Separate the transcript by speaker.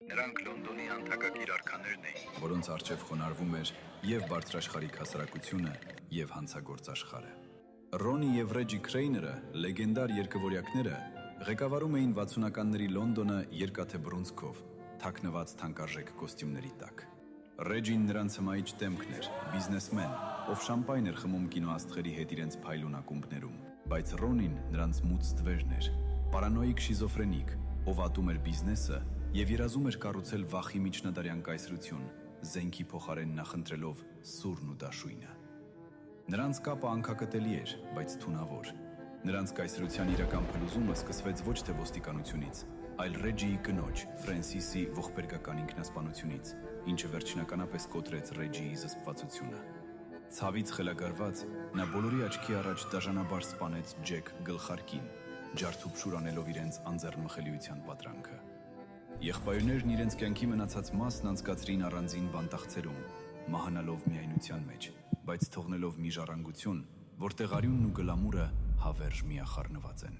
Speaker 1: Նրանք Լոնդոնի անթակակիր արքաներն էին,
Speaker 2: որոնց առջև խոնարհվում էր և բարձրաշխարհիկ հասարակությունը, և հանցագործ աշխարհը։ Ռոնի և Ռեջի Քրեյները, լեգենդար երգավորյակները, ղեկավարում էին 60-ականների Լոնդոնը երկաթե բռունցքով, թաքնված թանկարժեք կոստյումների տակ։ Ռեջին նրանց հմայիչ դեմքն էր, բիզնեսմեն, ով շամպայն էր խմում կինոաստղերի հետ իրենց փայլուն ակումբներում, բայց Ռոնին նրանց մութ ստվերն էր, պարանոիկ շիզոֆրենիկ, ով ատում էր բիզնեսը և երազում էր կառուցել վախի միջնադարյան կայսրություն, զենքի փոխարեն նախընտրելով սուրն ու դաշույնը։ Նրանց կապը անքակտելի էր, բայց թունավոր։ Նրանց կայսրության իրական փլուզումը սկսվեց ոչ թե ոստիկանությունից, այլ Ռեջիի կնոջ, Ֆրենսիսի ողբերգական ինքնասպանությունից, ինչը վերջնականապես կոտրեց Ռեջիի զսպվածությունը։ Ցավից խելագարված, նա բոլորի աչքի առաջ դաժանաբար սպանեց Ջեք գլխարկին, ջարդուփշուր անելով իրենց անձեռնմխելիության պատրանքը։ Եղբայրներն իրենց կյանքի մնացած մասն անցկացրին առանձին բանտախցերում, մահանալով միայնության մեջ, բայց թողնելով մի ժառանգություն, որտեղ արյունն ու գլամուրը հավերժ միախառնված են։